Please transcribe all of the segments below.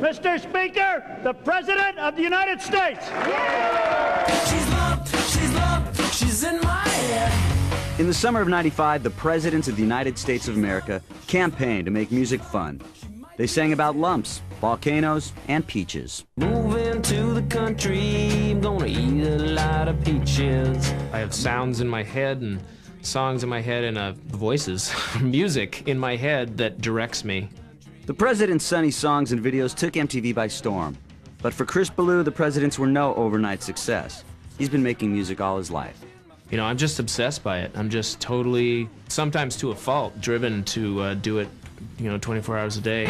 Mr. Speaker, the President of the United States. She's loved, she's in my head. In the summer of '95, the presidents of the United States of America campaigned to make music fun. They sang about lumps, volcanoes, and peaches. Moving to the country, I'm gonna eat a lot of peaches. I have sounds in my head and songs in my head and voices, music in my head that directs me. The president's sunny songs and videos took MTV by storm. But for Chris Ballew, the presidents were no overnight success. He's been making music all his life. You know, I'm just obsessed by it. I'm just totally, sometimes to a fault, driven to do it, 24 hours a day.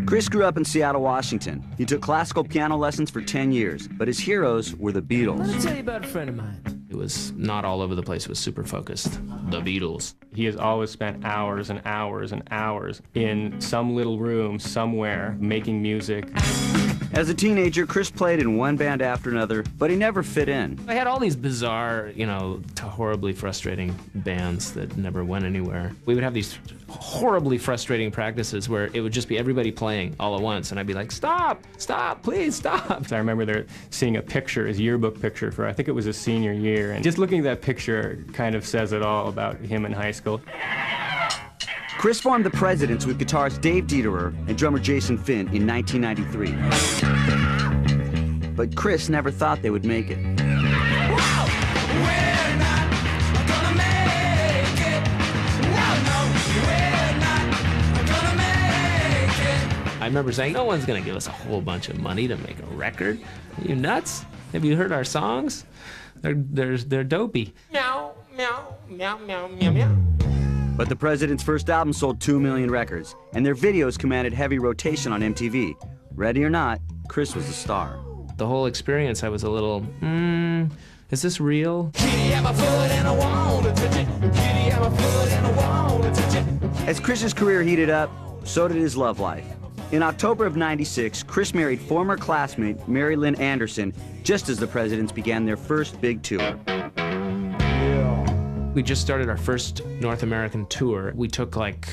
Chris grew up in Seattle, Washington. He took classical piano lessons for 10 years, but his heroes were the Beatles. Let me tell you about a friend of mine. It was not all over the place, it was super focused. The Beatles. He has always spent hours and hours and hours in some little room somewhere making music. As a teenager, Chris played in one band after another, but he never fit in. I had all these bizarre, horribly frustrating bands that never went anywhere. We would have these horribly frustrating practices where it would just be everybody playing all at once, and I'd be like, stop, stop, please stop. I remember seeing a picture, his yearbook picture for, I think it was his senior year, and just looking at that picture kind of says it all about him in high school. Chris formed the Presidents with guitarist Dave Dederer and drummer Jason Finn in 1993. But Chris never thought they would make it. I remember saying, no one's gonna give us a whole bunch of money to make a record. Are you nuts? Have you heard our songs? They're dopey. Meow, meow, meow, meow, meow, meow. But the Presidents' first album sold 2 million records, and their videos commanded heavy rotation on MTV. Ready or not, Chris was a star. The whole experience, I was a little, is this real? As Chris's career heated up, so did his love life. In October of '96, Chris married former classmate Mary Lynn Anderson just as the Presidents began their first big tour. We just started our first North American tour. We took like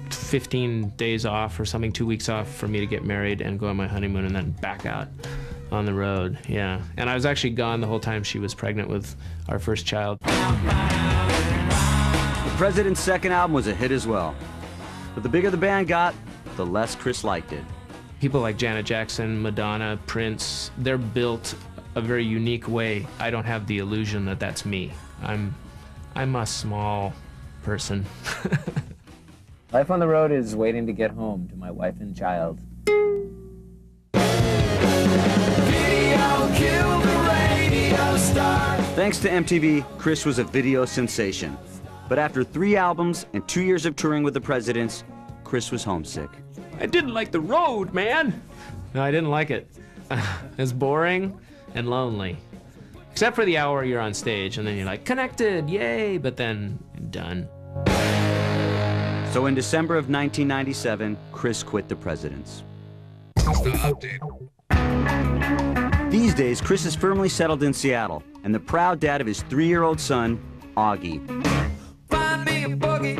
15 days off or something, 2 weeks off for me to get married and go on my honeymoon and then back out on the road, yeah. And I was actually gone the whole time she was pregnant with our first child. The President's second album was a hit as well. But the bigger the band got, the less Chris liked it. People like Janet Jackson, Madonna, Prince, they're built a very unique way. I don't have the illusion that that's me. I'm a small person. Life on the road is waiting to get home to my wife and child. Thanks to MTV, Chris was a video sensation. But after 3 albums and 2 years of touring with the Presidents, Chris was homesick. I didn't like the road, man. No, I didn't like it. It's boring and lonely. Except for the hour you're on stage, and then you're like, connected, yay, but then done. So in December of 1997, Chris quit the Presidents. These days, Chris is firmly settled in Seattle, and the proud dad of his 3-year-old son, Augie. Find me a buggy,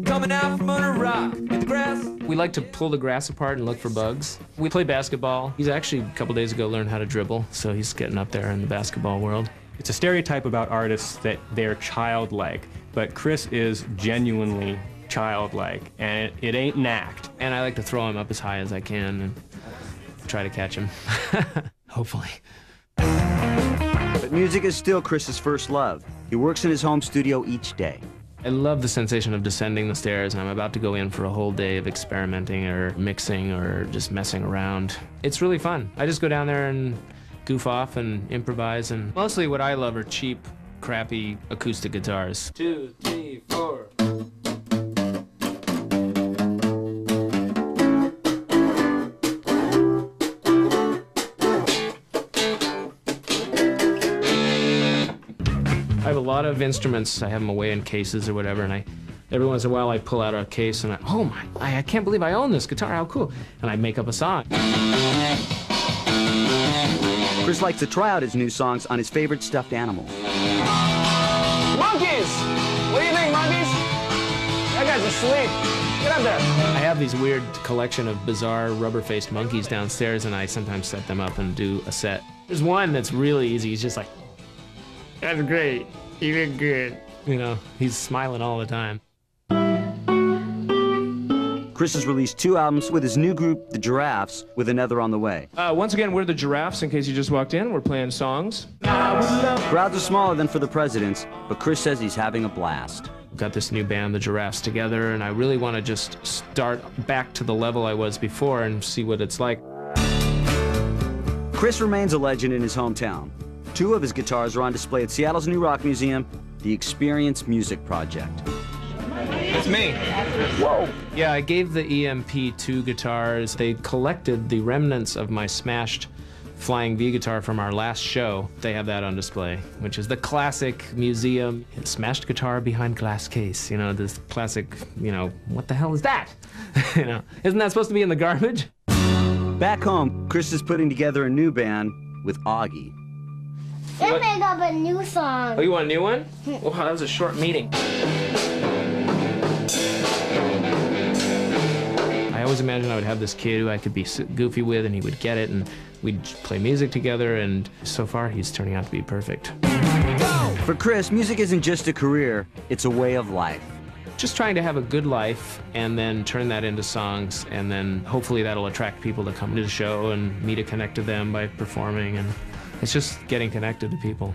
coming out from under a rock in the grass. We like to pull the grass apart and look for bugs. We play basketball. He's actually, a couple days ago, learned how to dribble, so he's getting up there in the basketball world. It's a stereotype about artists that they're childlike, but Chris is genuinely childlike, and it ain't an act. And I like to throw him up as high as I can and try to catch him, hopefully. But music is still Chris's first love. He works in his home studio each day. I love the sensation of descending the stairs and I'm about to go in for a whole day of experimenting or mixing or just messing around. It's really fun. I just go down there and goof off and improvise, and mostly what I love are cheap, crappy acoustic guitars. 2, 3, 4. I have a lot of instruments. I have them away in cases or whatever, and every once in a while I pull out a case and I can't believe I own this guitar, how cool. And I make up a song. Chris likes to try out his new songs on his favorite stuffed animals. Monkeys! What do you think, monkeys? That guy's asleep. Get up there! I have these weird collection of bizarre rubber-faced monkeys downstairs, and I sometimes set them up and do a set. There's one that's really easy. He's just like, "That's great. You did good." You know, he's smiling all the time. Chris has released 2 albums with his new group, The Giraffes, with another on the way. Once again, we're the Giraffes, in case you just walked in. We're playing songs. Crowds are smaller than for the Presidents, but Chris says he's having a blast. Got this new band, The Giraffes, together, and I really want to just start back to the level I was before and see what it's like. Chris remains a legend in his hometown. 2 of his guitars are on display at Seattle's new rock museum, the Experience Music Project. It's me. Whoa! Yeah, I gave the EMP 2 guitars. They collected the remnants of my smashed Flying V guitar from our last show. They have that on display, which is the classic museum smashed guitar behind glass case. You know, this classic, you know, what the hell is that? You know, isn't that supposed to be in the garbage? Back home, Chris is putting together a new band with Augie. They made up a new song. Oh, you want a new one? Oh, that was a short meeting. I always imagined I would have this kid who I could be goofy with, and he would get it, and we'd play music together, and so far he's turning out to be perfect. For Chris, music isn't just a career, it's a way of life. Just trying to have a good life and then turn that into songs, and then hopefully that'll attract people to come to the show and me to connect to them by performing, and it's just getting connected to people.